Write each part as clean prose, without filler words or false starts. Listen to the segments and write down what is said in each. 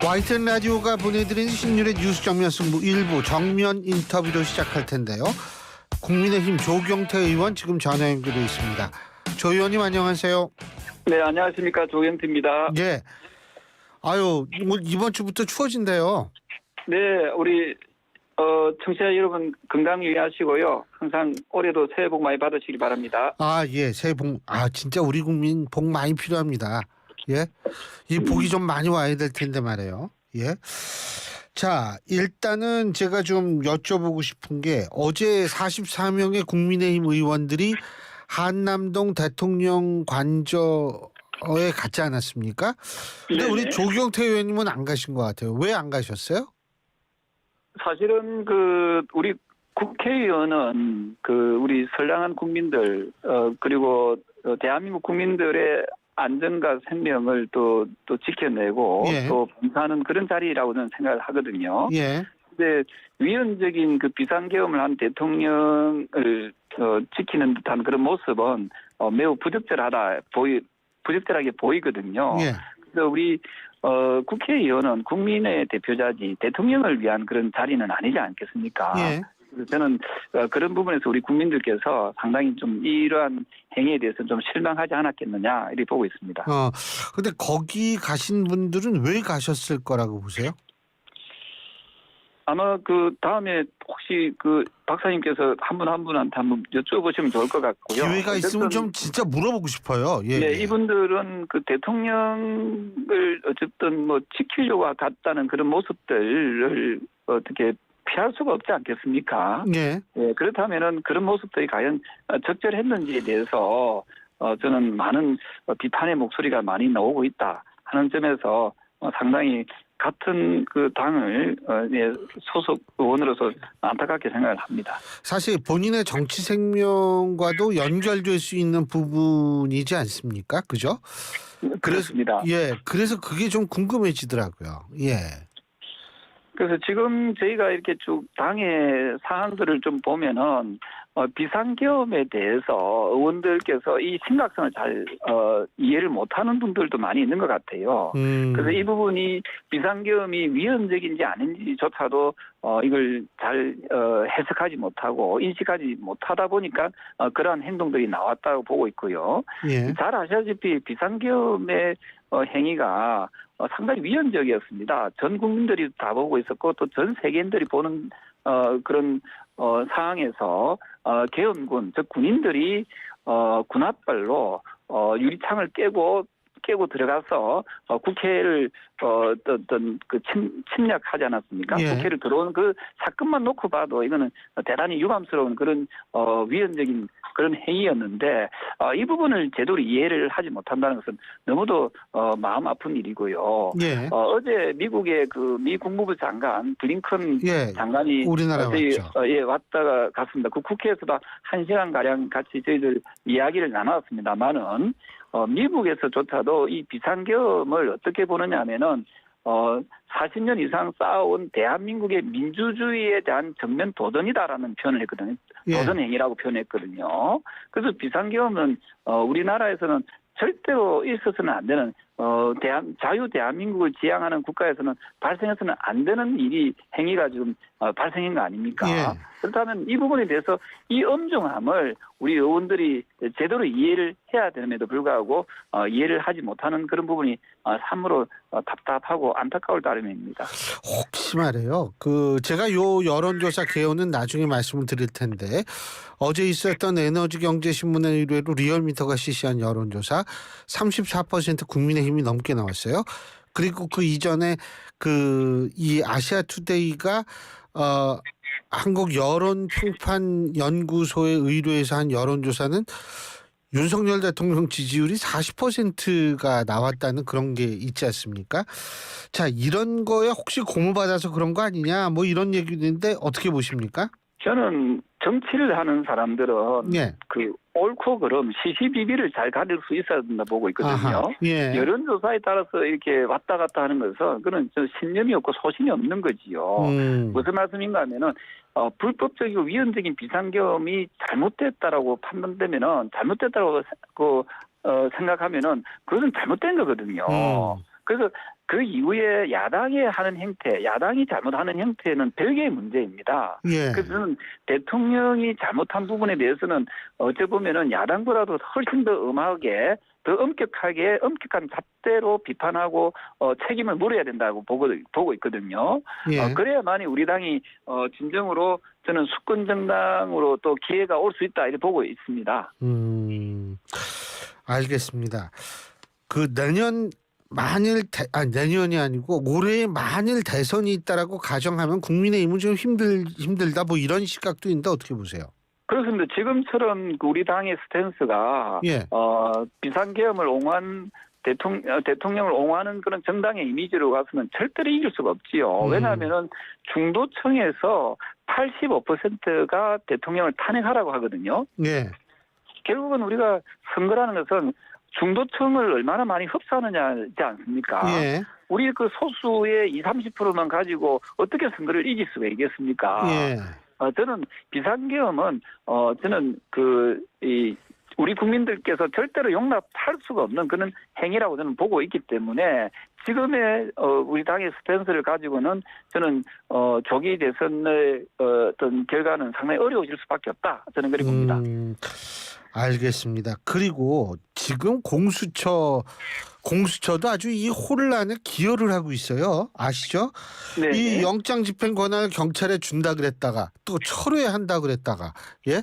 YTN 라디오가 보내드린 신율의 뉴스 정면 승부 일부 정면 인터뷰로 시작할 텐데요. 국민의힘 조경태 의원 지금 전화 연결돼 있습니다. 조 의원님 안녕하세요. 네, 안녕하십니까. 조경태입니다. 예. 아유, 이번 주부터 추워진대요. 네, 우리 청취자 여러분 건강 유의하시고요. 항상 올해도 새해 복 많이 받으시기 바랍니다. 아, 예. 새해 복, 진짜 우리 국민 복 많이 필요합니다. 예. 이 복이 좀 많이 와야 될 텐데 말이에요. 예. 자, 일단은 제가 좀 여쭤보고 싶은 게 어제 44명의 국민의힘 의원들이 한남동 대통령 관저에 갔지 않았습니까? 근데 네네. 우리 조경태 의원님은 안 가신 것 같아요. 왜 안 가셨어요? 사실은 우리 국회의원은 우리 선량한 국민들 그리고 대한민국 국민들의 안전과 생명을 또 지켜내고 예. 또 봉사하는 그런 자리라고 저는 생각을 하거든요. 예. 근데 위헌적인 비상계엄을 한 대통령을 지키는 듯한 그런 모습은 매우 부적절하게 보이거든요. 예. 그래서 우리 국회의원은 국민의 대표자지 대통령을 위한 그런 자리는 아니지 않겠습니까? 예. 그래서 저는 그런 부분에서 우리 국민들께서 상당히 좀 이러한 행위에 대해서 좀 실망하지 않았겠느냐 이렇게 보고 있습니다. 근데 거기 가신 분들은 왜 가셨을 거라고 보세요? 아마 다음에 혹시 박사님께서 한 분 한 분한테 한번 여쭤보시면 좋을 것 같고요. 기회가 있으면 좀 진짜 물어보고 싶어요. 예. 네, 이분들은 대통령을 어쨌든 지키려고 갔다는 그런 모습들을 어떻게 피할 수가 없지 않겠습니까? 예. 예, 그렇다면은 그런 모습들이 과연 적절했는지에 대해서 저는 많은 비판의 목소리가 많이 나오고 있다 하는 점에서 상당히 같은 당을 소속 의원으로서 안타깝게 생각을 합니다. 사실 본인의 정치 생명과도 연결될 수 있는 부분이지 않습니까? 그죠? 그렇습니다. 예, 그래서 그게 좀 궁금해지더라고요. 예. 그래서 지금 저희가 이렇게 쭉 당의 사항들을 좀 보면은 비상계엄에 대해서 의원들께서 이 심각성을 잘 이해를 못하는 분들도 많이 있는 것 같아요. 그래서 이 부분이 비상계엄이 위헌적인지 아닌지조차도 이걸 잘 해석하지 못하고 인식하지 못하다 보니까 그러한 행동들이 나왔다고 보고 있고요. 예. 잘 아시다시피 비상계엄의 행위가 상당히 위헌적이었습니다. 전 국민들이 다 보고 있었고 또 전 세계인들이 보는 그런 상황에서 계엄군, 즉 군인들이 군홧발로 유리창을 깨고 들어가서 국회를 침략하지 않았습니까? 예. 국회를 들어오는 그 사건만 놓고 봐도 이거는 대단히 유감스러운 그런 위헌적인 그런 행위였는데 이 부분을 제대로 이해를 하지 못한다는 것은 너무도 마음 아픈 일이고요. 예. 어제 미국의 미 국무부 장관 블링컨 예. 장관이 우리나라에 왔죠. 예, 왔다가 갔습니다. 그 국회에서도 1시간 가량 같이 저희들 이야기를 나눴습니다만은 미국에서조차도 이 비상계엄을 어떻게 보느냐 하면은 40년 이상 쌓아온 대한민국의 민주주의에 대한 정면 도전이다라는 표현을 했거든요. 예. 도전 행위라고 표현했거든요. 그래서 비상계엄은 우리나라에서는 절대로 있어서는 안 되는 자유 대한민국을 지향하는 국가에서는 발생해서는 안 되는 행위가 지금 발생한 거 아닙니까? 예. 그렇다면 이 부분에 대해서 이 엄중함을 우리 의원들이 제대로 이해를 해야 됨에도 불구하고 이해를 하지 못하는 그런 부분이 참으로 답답하고 안타까울 따름입니다. 혹시 말이에요. 제가 요 여론조사 개요는 나중에 말씀을 드릴 텐데 어제 있었던 에너지경제신문의 의뢰로 리얼미터가 실시한 여론조사 34% 국민의힘이 넘게 나왔어요. 그리고 그 이전에 이 아시아투데이가 한국 여론평판연구소에 의뢰해서 한 여론조사는 윤석열 대통령 지지율이 40%가 나왔다는 그런 게 있지 않습니까? 자, 이런 거에 혹시 고무받아서 그런 거 아니냐 이런 얘기도 있는데 어떻게 보십니까? 저는 정치를 하는 사람들은 예. 옳고 그름 시시비비를 잘 가릴 수 있어야 된다 보고 있거든요. 아하, 예. 여론조사에 따라서 이렇게 왔다 갔다 하는 것은 그건 신념이 없고 소신이 없는 거지요. 무슨 말씀인가 하면은 불법적이고 위헌적인 비상계엄이 잘못됐다라고 판단되면은 잘못됐다고 생각하면은 그것은 잘못된 거거든요. 그래서 그 이후에 야당이 하는 행태, 야당이 잘못하는 행태는 별개의 문제입니다. 예. 그래서 저는 대통령이 잘못한 부분에 대해서는 어찌 보면은 야당보다도 훨씬 더 엄하게, 더 엄격한 잣대로 비판하고 책임을 물어야 된다고 보고 있거든요. 예. 그래야만이 우리 당이 진정으로 저는 수권 정당으로 또 기회가 올 수 있다 이렇게 보고 있습니다. 알겠습니다. 그 내년 내년이 아니고 올해 만일 대선이 있다라고 가정하면 국민의힘은 좀 힘들다 뭐 이런 시각도 있는데 어떻게 보세요? 그렇습니다. 지금처럼 우리 당의 스탠스가 예. 비상계엄을 옹호한 대통령을 옹호하는 그런 정당의 이미지로 가서는 절대로 이길 수가 없지요. 왜냐하면은 중도층에서 85%가 대통령을 탄핵하라고 하거든요. 예. 결국은 우리가 선거라는 것은 중도층을 얼마나 많이 흡수하느냐지 않습니까? 예. 우리 그 소수의 20-30%만 가지고 어떻게 선거를 이길 수가 있겠습니까? 예. 저는 비상계엄은 저는 우리 국민들께서 절대로 용납할 수가 없는 그런 행위라고 저는 보고 있기 때문에 지금의 우리 당의 스탠스를 가지고는 저는 조기 대선의 어떤 결과는 상당히 어려워질 수밖에 없다. 저는 그렇게 봅니다. 알겠습니다. 그리고 지금 공수처도 아주 이 혼란에 기여를 하고 있어요. 아시죠? 네. 이 영장 집행 권한을 경찰에 준다 그랬다가 또 철회한다 그랬다가 예?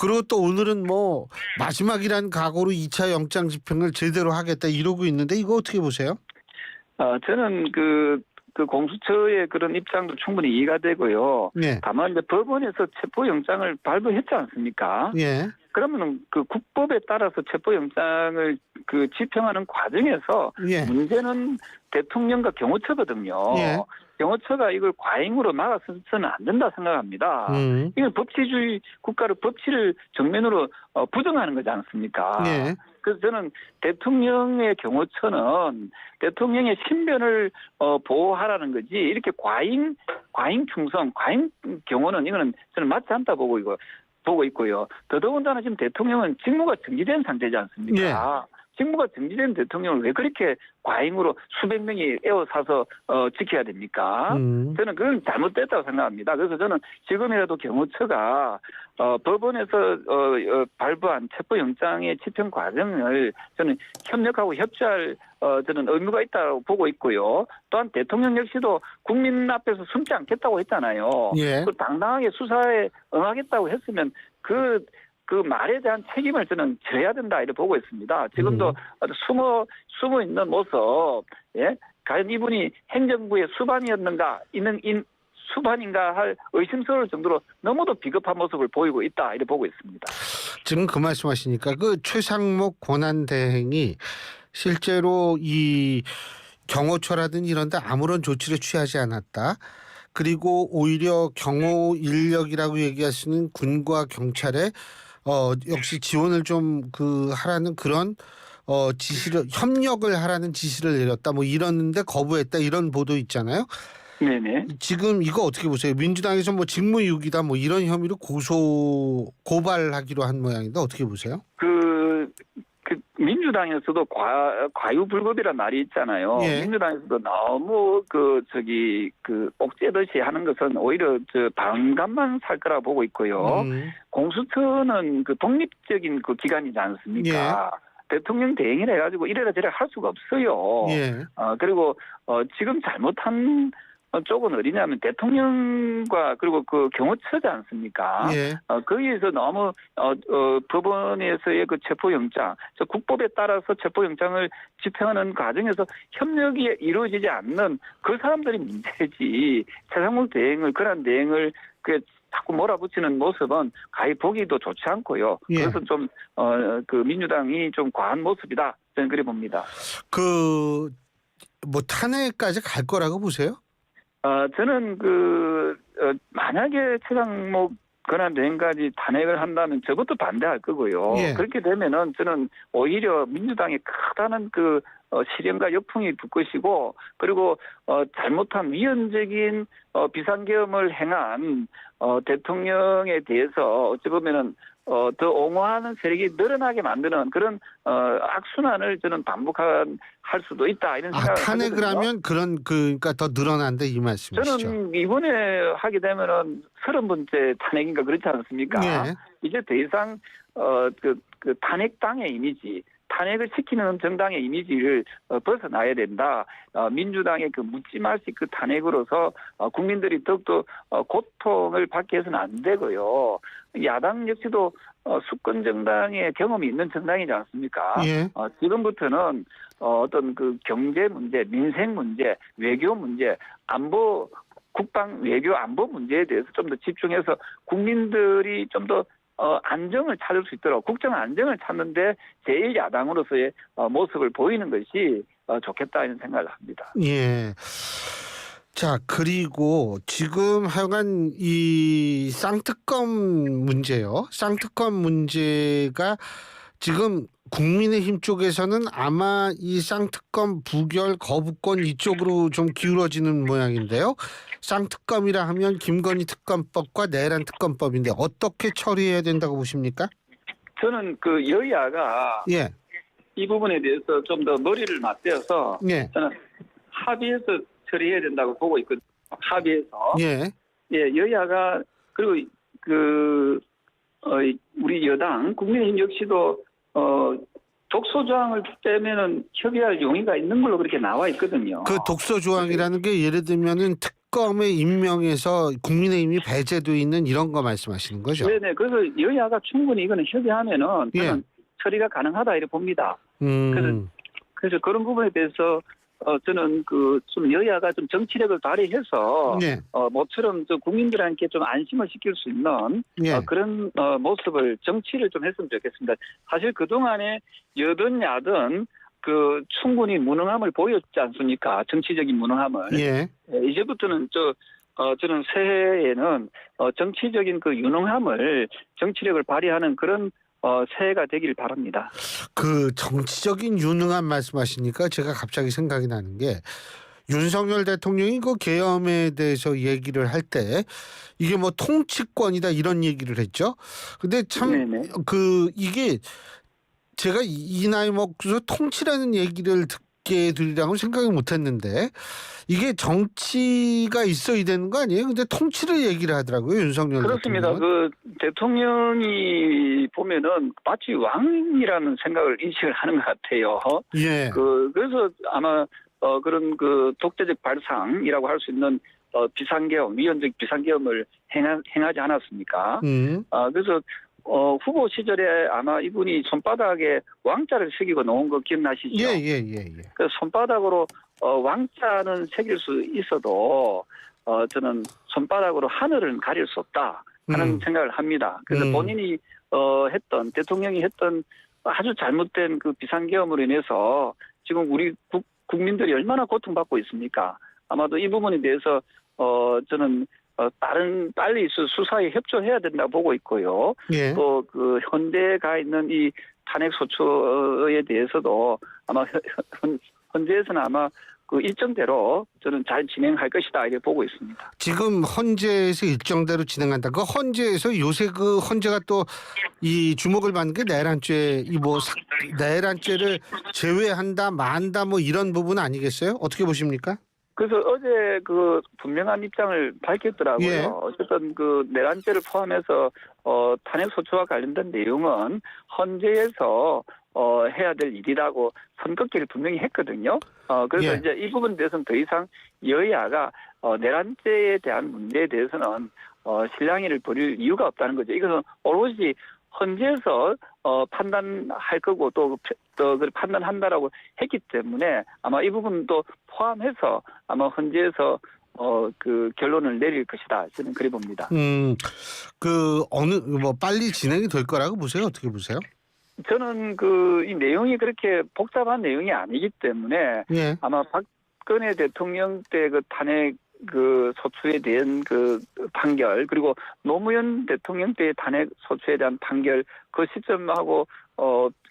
그리고 또 오늘은 뭐 마지막이란 각오로 2차 영장 집행을 제대로 하겠다 이러고 있는데 이거 어떻게 보세요? 저는 그 공수처의 그런 입장도 충분히 이해가 되고요. 예. 다만 이제 법원에서 체포영장을 발부했지 않습니까? 예. 그러면 그 국법에 따라서 체포영장을 집행하는 과정에서 예. 문제는 대통령과 경호처거든요. 예. 경호처가 이걸 과잉으로 막아서는 안 된다 생각합니다. 이건 법치주의 국가로 법치를 정면으로 부정하는 거지 않습니까? 예. 그래서 저는 대통령의 경호처는 대통령의 신변을 보호하라는 거지 이렇게 과잉 충성, 과잉 경호는 이거는 저는 맞지 않다 보고 있고요. 더더군다나 지금 대통령은 직무가 정지된 상태지 않습니까? 직무가 정지된 대통령을 왜 그렇게 과잉으로 수백 명이 에워싸서 지켜야 됩니까? 저는 그건 잘못됐다고 생각합니다. 그래서 저는 지금이라도 경호처가 법원에서 발부한 체포영장의 집행 과정을 저는 협력하고 협조할 저는 의무가 있다고 보고 있고요. 또한 대통령 역시도 국민 앞에서 숨지 않겠다고 했잖아요. 예. 당당하게 수사에 응하겠다고 했으면 그 말에 대한 책임을 저는 져야 된다 이렇게 보고 있습니다. 지금도 숨어 있는 모습, 예? 과연 이분이 행정부의 수반인가 할 의심스러울 정도로 너무도 비겁한 모습을 보이고 있다 이렇게 보고 있습니다. 지금 그 말씀하시니까 그 최상목 권한대행이 실제로 이 경호처라든지 이런 데 아무런 조치를 취하지 않았다. 그리고 오히려 경호 인력이라고 얘기할 수 있는 군과 경찰에 역시 지원을 좀 하라는 그런 협력을 하라는 지시를 내렸다. 뭐 이러는데 거부했다. 이런 보도 있잖아요. 네네. 지금 이거 어떻게 보세요? 민주당에서 뭐 직무유기다 뭐 이런 혐의로 고발하기로 한 모양인데 어떻게 보세요? 민주당에서도 과유불급이라는 말이 있잖아요. 예. 민주당에서도 너무 옥죄듯이 하는 것은 오히려 반감만 살 거라고 보고 있고요. 공수처는 독립적인 기관이지 않습니까? 예. 대통령 대행이라 해가지고 이래라 저래라 할 수가 없어요. 예. 그리고 지금 잘못한 쪽은 어디냐면 대통령과 그리고 그 경호처지 않습니까? 예. 거기에서 너무 법원에서의 그 체포영장, 국법에 따라서 체포영장을 집행하는 과정에서 협력이 이루어지지 않는 그 사람들이 문제지. 최상목 대행을 그런 대행을 자꾸 몰아붙이는 모습은 가히 보기도 좋지 않고요. 예. 그래서 좀 민주당이 좀 과한 모습이다. 저는 그래 봅니다. 뭐 탄핵까지 갈 거라고 보세요? 저는 만약에 최상목 권한대행까지 탄핵을 한다면 저것도 반대할 거고요. 예. 그렇게 되면은 저는 오히려 민주당에 크다는 시련과 역풍이 불 것이고, 그리고 잘못한 위헌적인 비상계엄을 행한 대통령에 대해서 어찌 보면은 더 옹호하는 세력이 늘어나게 만드는 그런 악순환을 저는 반복할 수도 있다 이런 생각을 탄핵을 하거든요. 하면 그러니까 더 늘어난다 이 말씀이시죠? 저는 이번에 하게 되면은 30번째 탄핵인가 그렇지 않습니까? 예. 이제 더 이상 그 탄핵당의 이미지, 탄핵을 시키는 정당의 이미지를 벗어나야 된다. 민주당의 그 묻지 말식 그 탄핵으로서 국민들이 더욱더 고통을 받게 해서는 안 되고요. 야당 역시도 수권 정당의 경험이 있는 정당이지 않습니까? 예. 지금부터는 어떤 그 경제 문제, 민생 문제, 외교 문제, 안보, 국방, 외교, 안보 문제에 대해서 좀 더 집중해서 국민들이 좀 더 안정을 찾을 수 있도록 국정 안정을 찾는데 제1야당으로서의 모습을 보이는 것이 좋겠다 이런 생각을 합니다. 예. 자, 그리고 지금 하여간 이 쌍특검 문제요. 쌍특검 문제가 지금 국민의힘 쪽에서는 아마 이 쌍특검 부결 거부권 이쪽으로 좀 기울어지는 모양인데요. 쌍특검이라 하면 김건희 특검법과 내란 특검법인데 어떻게 처리해야 된다고 보십니까? 저는 그 여야가 예. 이 부분에 대해서 좀 더 머리를 맞대어서 예. 저는 합의해서 처리해야 된다고 보고 있거든요. 합의해서. 예. 예, 여야가 그리고 우리 여당 국민의힘 역시도 독소 조항을 빼면은 협의할 용의가 있는 걸로 그렇게 나와 있거든요. 그 독소 조항이라는 게 예를 들면은 특검에 임명해서 국민의힘이 배제돼 있는 이런 거 말씀하시는 거죠? 네네. 그래서 여야가 충분히 이거는 협의하면은 저는 예. 처리가 가능하다 이렇게 봅니다. 그래서 그런 부분에 대해서 저는 좀 여야가 좀 정치력을 발휘해서 예. 모처럼 좀 국민들한테 좀 안심을 시킬 수 있는 예. 그런 모습을 정치를 좀 했으면 좋겠습니다. 사실 그 동안에 여든 야든 충분히 무능함을 보였지 않습니까? 정치적인 무능함을. 예. 이제부터는 저는 새해에는 정치적인 그 유능함을 정치력을 발휘하는 그런 새해가 되길 바랍니다. 그 정치적인 유능한 말씀하시니까 제가 갑자기 생각이 나는 게 윤석열 대통령이 그 계엄에 대해서 얘기를 할 때 이게 뭐 통치권이다 이런 얘기를 했죠. 근데 참 네네. 이게 제가 이 나이 먹고서 통치라는 얘기를 듣게 되리라고 생각을 못했는데 이게 정치가 있어야 되는 거 아니에요? 근데 통치를 얘기를 하더라고요, 윤석열 그렇습니다. 대통령은. 대통령이 보면은 마치 왕이라는 생각을 인식을 하는 것 같아요. 예. 그래서 아마 그런 독재적 발상이라고 할 수 있는 비상계엄, 위헌적 비상계엄을 행하지 않았습니까? 그래서 후보 시절에 아마 이분이 손바닥에 왕자를 새기고 놓은 거 기억나시죠? 예. 그 손바닥으로 왕자는 새길 수 있어도 저는 손바닥으로 하늘을 가릴 수 없다 하는 생각을 합니다. 그래서 본인이 대통령이 했던 아주 잘못된 그 비상계엄으로 인해서 지금 우리 국민들이 얼마나 고통받고 있습니까? 아마도 이 부분에 대해서 저는 빨리 수사에 협조해야 된다고 보고 있고요. 예. 또 현대에 가 있는 이 탄핵 소추에 대해서도 아마 현재에서는 아마 일정대로 저는 잘 진행할 것이다 이렇게 보고 있습니다. 지금 헌재에서 일정대로 진행한다. 그 헌재에서 요새 그 헌재가 또 이 주목을 받는 게 내란죄, 내란죄를 제외한다, 만다 뭐 이런 부분 아니겠어요? 어떻게 보십니까? 그래서 어제 분명한 입장을 밝혔더라고요. 예. 어쨌든 내란죄를 포함해서 탄핵 소추와 관련된 내용은 헌재에서 해야 될 일이라고 선긋기를 분명히 했거든요. 그래서 예. 이제 이 부분에 대해서는 더 이상 여야가 내란죄에 대한 문제에 대해서는 실랑이를 벌일 이유가 없다는 거죠. 이것은 오롯이 헌재에서 판단할 거고 또 판단한다라고 했기 때문에 아마 이 부분도 포함해서 아마 헌재에서 결론을 내릴 것이다. 저는 그래 봅니다. 빨리 진행이 될 거라고 보세요? 어떻게 보세요? 저는 이 내용이 그렇게 복잡한 내용이 아니기 때문에 예. 아마 박근혜 대통령 때 탄핵 소추에 대한 판결 그리고 노무현 대통령 때의 탄핵 소추에 대한 판결 그 시점하고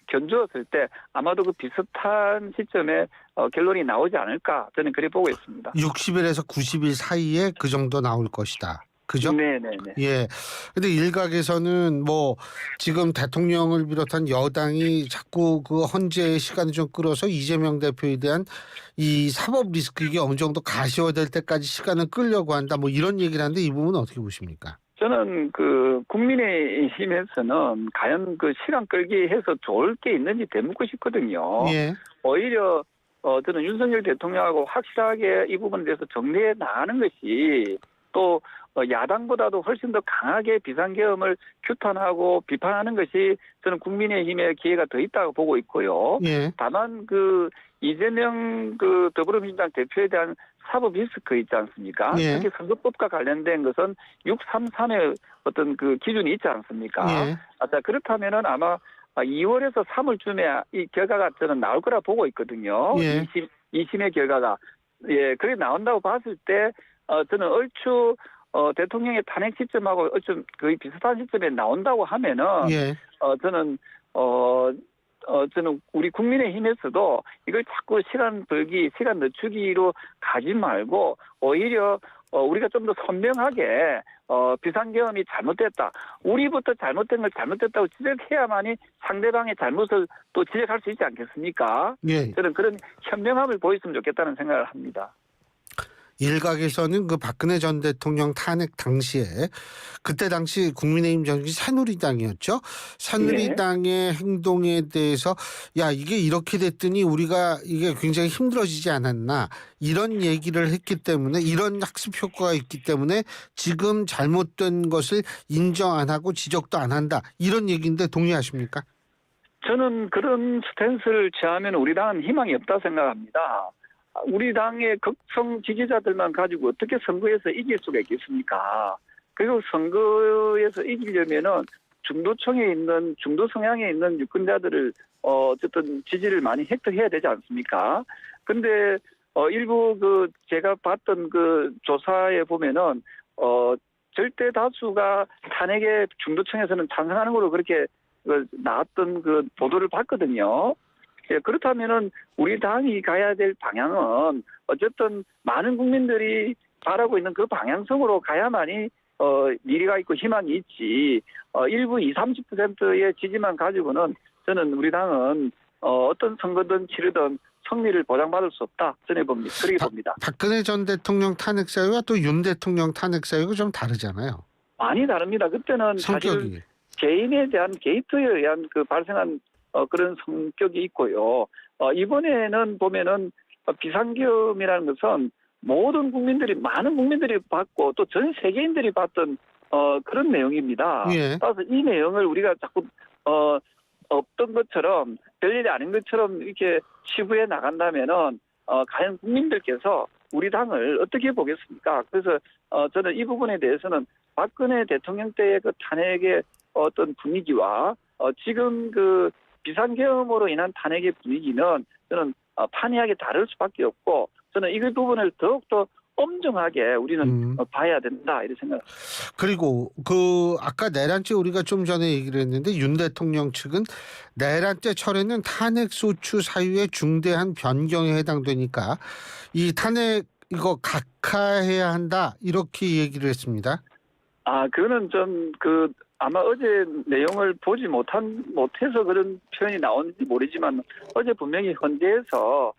견주었을 때 아마도 비슷한 시점에 결론이 나오지 않을까 저는 그래 보고 있습니다. 60일에서 90일 사이에 그 정도 나올 것이다. 그죠? 네네네. 예. 근데 일각에서는 뭐 지금 대통령을 비롯한 여당이 자꾸 그 헌재의 시간을 좀 끌어서 이재명 대표에 대한 이 사법 리스크 이게 어느 정도 가시화될 때까지 시간을 끌려고 한다. 뭐 이런 얘기를 하는데 이 부분은 어떻게 보십니까? 저는 그 국민의힘에서는 과연 그 시간 끌기 해서 좋을 게 있는지 되묻고 싶거든요. 예. 오히려 저는 윤석열 대통령하고 확실하게 이 부분에 대해서 정리해 나가는 것이 또 야당보다도 훨씬 더 강하게 비상계엄을 규탄하고 비판하는 것이 저는 국민의힘의 기회가 더 있다고 보고 있고요. 예. 다만 그 이재명 그 더불어민주당 대표에 대한 사법 리스크 있지 않습니까? 예. 특히 선거법과 관련된 것은 633의 어떤 그 기준이 있지 않습니까? 예. 자, 그렇다면은 아마 2월에서 3월쯤에 이 결과가 저는 나올 거라 보고 있거든요. 예. 2심의 결과가. 예, 그게 나온다고 봤을 때, 저는 얼추, 대통령의 탄핵 시점하고 좀 거의 비슷한 시점에 나온다고 하면은, 예. 저는, 저는 우리 국민의힘에서도 이걸 자꾸 시간 벌기, 시간 늦추기로 가지 말고 오히려 우리가 좀 더 선명하게 비상계엄이 잘못됐다. 우리부터 잘못된 걸 잘못됐다고 지적해야만이 상대방의 잘못을 또 지적할 수 있지 않겠습니까? 예. 저는 그런 현명함을 보였으면 좋겠다는 생각을 합니다. 일각에서는 그 박근혜 전 대통령 탄핵 당시에 그때 당시 국민의힘 정당이 새누리당이었죠. 새누리당의 행동에 대해서 야 이게 이렇게 됐더니 우리가 이게 굉장히 힘들어지지 않았나 이런 얘기를 했기 때문에 이런 학습 효과가 있기 때문에 지금 잘못된 것을 인정 안 하고 지적도 안 한다 이런 얘기인데 동의하십니까? 저는 그런 스탠스를 취하면 우리 당은 희망이 없다 생각합니다. 우리 당의 극성 지지자들만 가지고 어떻게 선거에서 이길 수가 있겠습니까? 그리고 선거에서 이기려면은 중도층에 있는 중도 성향에 있는 유권자들을 어쨌든 지지를 많이 획득해야 되지 않습니까? 근데 일부 그 제가 봤던 그 조사에 보면은 절대 다수가 탄핵에 중도층에서는 찬성하는 걸로 그렇게 나왔던 그 보도를 봤거든요. 예, 그렇다면은 우리 당이 가야 될 방향은 어쨌든 많은 국민들이 바라고 있는 그 방향성으로 가야만이 미래가 있고 희망이 있지. 일부 20, 30%의 지지만 가지고는 저는 우리 당은 어떤 선거든 치르든 승리를 보장받을 수 없다. 저는 그렇게 봅니다. 박근혜 전 대통령 탄핵 사유와 또 윤 대통령 탄핵 사유가 좀 다르잖아요. 많이 다릅니다. 그때는 성격이. 사실 개인에 대한 게이트에 의한 그 발생한 그런 성격이 있고요. 이번에는 보면은 비상계엄이라는 것은 모든 국민들이 많은 국민들이 봤고 또 전 세계인들이 봤던 그런 내용입니다. 예. 따라서 이 내용을 우리가 자꾸 없던 것처럼 별일이 아닌 것처럼 이렇게 치부해 나간다면은 과연 국민들께서 우리 당을 어떻게 보겠습니까? 그래서 저는 이 부분에 대해서는 박근혜 대통령 때의 그 탄핵의 어떤 분위기와 지금 그 비상계엄으로 인한 탄핵의 분위기는 저는 판이하게 다를 수밖에 없고 저는 이 부분을 더욱더 엄정하게 우리는 봐야 된다 이렇게 생각합니다. 그리고 그 아까 내란죄 우리가 좀 전에 얘기를 했는데 윤 대통령 측은 내란죄 철회는 탄핵 소추 사유의 중대한 변경에 해당되니까 이 탄핵 이거 각하해야 한다 이렇게 얘기를 했습니다. 그거는 좀 아마 어제 내용을 보지 못해서 그런 표현이 나오는지 모르지만 어제 분명히 헌재에서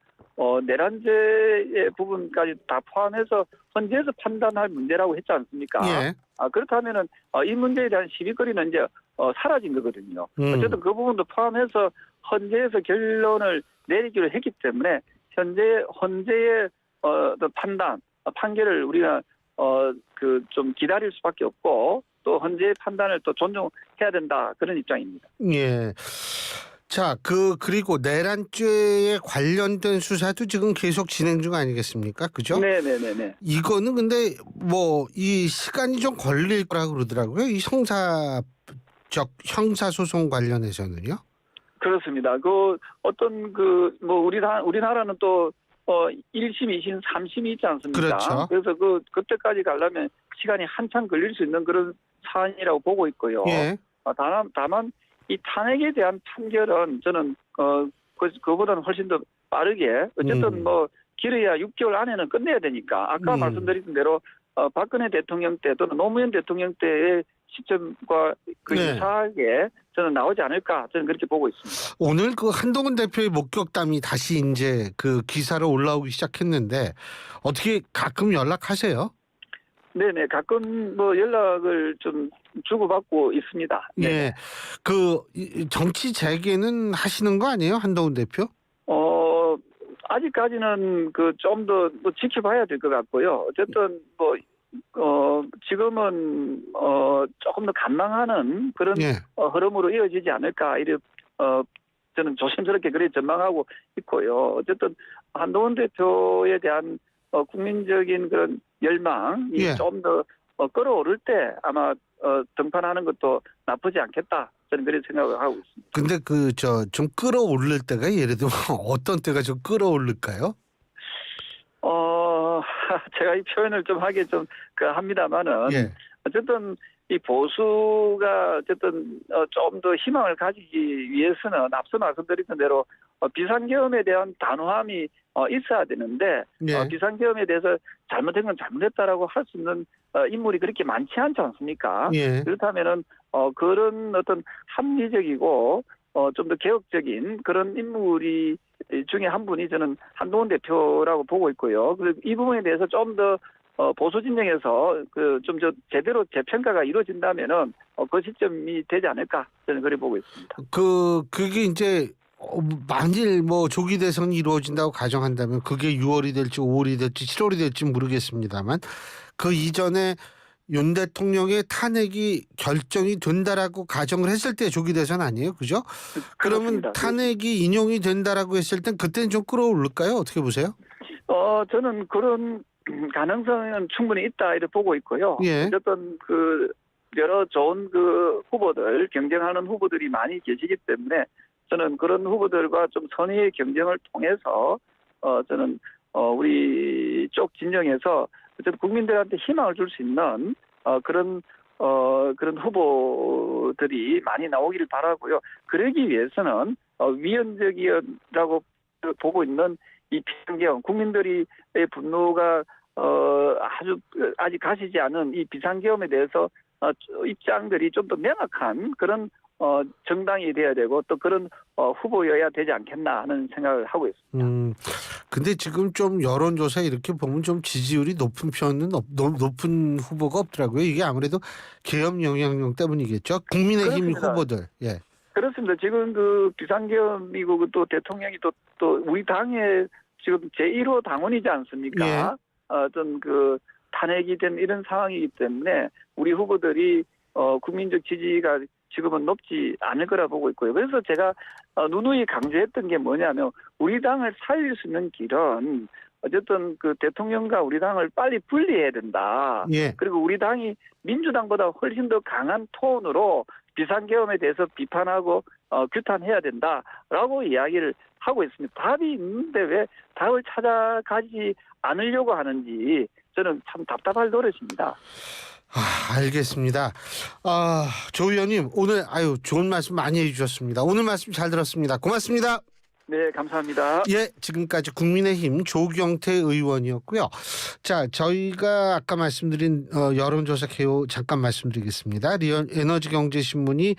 내란죄의 부분까지 다 포함해서 헌재에서 판단할 문제라고 했지 않습니까? 예. 그렇다면은 이 문제에 대한 시비거리는 이제 사라진 거거든요. 어쨌든 그 부분도 포함해서 헌재에서 결론을 내리기로 했기 때문에 헌재의 판결을 우리가 좀 기다릴 수밖에 없고 또 헌재의 판단을 또 존중해야 된다 그런 입장입니다. 예. 자, 그리고 내란죄에 관련된 수사도 지금 계속 진행 중 아니겠습니까? 그죠? 네네네네. 이거는 근데 뭐 이 시간이 좀 걸릴 거라고 그러더라고요. 이 형사소송 관련해서는요. 그렇습니다. 우리나라는 또 1심, 2심, 3심이 있지 않습니까? 그렇죠. 그래서 그때까지 가려면 시간이 한참 걸릴 수 있는 그런 사안이라고 보고 있고요. 예. 다만 이 탄핵에 대한 판결은 저는 그보다는 훨씬 더 빠르게 어쨌든 길어야 6개월 안에는 끝내야 되니까 아까 말씀드린 대로 박근혜 대통령 때 또는 노무현 대통령 때의 시점과 그 네. 유사하게 저는 나오지 않을까 저는 그렇게 보고 있습니다. 오늘 그 한동훈 대표의 목격담이 다시 이제 그 기사로 올라오기 시작했는데 어떻게 가끔 연락하세요? 네네, 가끔 뭐 연락을 좀 주고받고 있습니다. 네. 예. 그 정치 재개는 하시는 거 아니에요? 한동훈 대표? 아직까지는 그 좀 더 뭐 지켜봐야 될 것 같고요. 어쨌든 뭐 지금은 조금 더 간망하는 그런 예. 흐름으로 이어지지 않을까 이렇게 저는 조심스럽게 그렇게 전망하고 있고요. 어쨌든 한동훈 대표에 대한 국민적인 그런 열망이 예. 좀 더 끌어오를 때 아마 등판하는 것도 나쁘지 않겠다. 저는 그런 생각을 하고 있습니다. 근데 그 좀 끌어올릴 때가 예를 들면 어떤 때가 좀 끌어올릴까요? 제가 이 표현을 좀 하기 좀 합니다만은 예. 어쨌든 이 보수가 어쨌든 좀 더 희망을 가지기 위해서는 앞서 말씀드렸던 대로 비상계엄에 대한 단호함이 있어야 되는데 예. 비상계엄에 대해서 잘못된 건 잘못했다라고 할 수 있는 인물이 그렇게 많지 않지 않습니까? 예. 그렇다면은 그런 어떤 합리적이고 좀 더 개혁적인 그런 인물이 중에 한 분이 저는 한동훈 대표라고 보고 있고요. 그리고 이 부분에 대해서 좀 더 보수 진영에서 좀 제대로 재평가가 이루어진다면은 그 시점이 되지 않을까 저는 그렇게 보고 있습니다. 그게 이제 만일 뭐 조기 대선이 이루어진다고 가정한다면 그게 6월이 될지 5월이 될지 7월이 될지 모르겠습니다만 그 이전에 윤 대통령의 탄핵이 결정이 된다라고 가정을 했을 때 조기 대선 아니에요, 그죠? 그러면 그렇습니다. 탄핵이 인용이 된다라고 했을 땐 그때는 좀 끌어올릴까요? 어떻게 보세요? 저는 그런 가능성은 충분히 있다 이렇게 보고 있고요. 예. 어쨌든 여러 좋은 후보들 경쟁하는 후보들이 많이 계시기 때문에 저는 그런 후보들과 좀 선의의 경쟁을 통해서 저는 우리 쪽 진영에서 어쨌든 국민들한테 희망을 줄 수 있는 그런 후보들이 많이 나오기를 바라고요. 그러기 위해서는 위헌적이라고 보고 있는 이 비상계엄, 국민들의 분노가 아직 가시지 않은 이 비상계엄에 대해서 입장들이 좀 더 명확한 그런 정당이 돼야 되고 또 그런 후보여야 되지 않겠나 하는 생각을 하고 있습니다. 근데 지금 좀 여론조사 이렇게 보면 좀 지지율이 높은 편은 높은 후보가 없더라고요. 이게 아무래도 계엄 영향력 때문이겠죠. 국민의힘 그렇습니다. 후보들. 예. 그렇습니다. 지금 비상계엄이고 또 대통령이 또 우리 당의 지금 제1호 당원이지 않습니까? 예. 어떤 탄핵이 된 이런 상황이기 때문에 우리 후보들이 국민적 지지가 지금은 높지 않을 거라 보고 있고요. 그래서 제가 누누이 강조했던 게 뭐냐면 우리 당을 살릴 수 있는 길은 어쨌든 대통령과 우리 당을 빨리 분리해야 된다. 예. 그리고 우리 당이 민주당보다 훨씬 더 강한 톤으로 비상계엄에 대해서 비판하고 규탄해야 된다라고 이야기를 하고 있습니다. 답이 있는데 왜 답을 찾아가지 않으려고 하는지 저는 참 답답할 노릇입니다. 알겠습니다. 조 의원님 오늘 좋은 말씀 많이 해주셨습니다. 오늘 말씀 잘 들었습니다. 고맙습니다. 네, 감사합니다. 예, 지금까지 국민의힘 조경태 의원이었고요. 자, 저희가 아까 말씀드린 여론조사 개요 잠깐 말씀드리겠습니다. 에너지경제신문이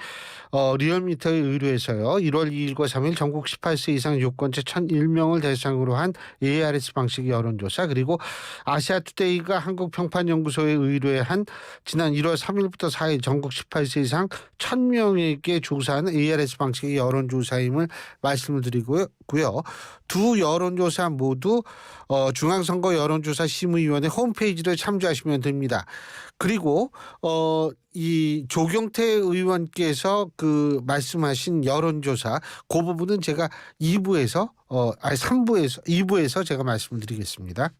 리얼미터에 의뢰해서요. 1월 2일과 3일 전국 18세 이상 유권자 1,001명을 대상으로 한 ARS 방식의 여론조사, 그리고 아시아투데이가 한국평판연구소에 의뢰한 지난 1월 3일부터 4일 전국 18세 이상 1,000명에게 조사한 ARS 방식의 여론조사임을 말씀을 드리고요. 두 여론조사 모두 중앙선거 여론조사 심의위원회 홈페이지를 참조하시면 됩니다. 그리고 이 조경태 의원께서 말씀하신 여론조사 그 부분은 제가 2부에서 제가 말씀을 드리겠습니다.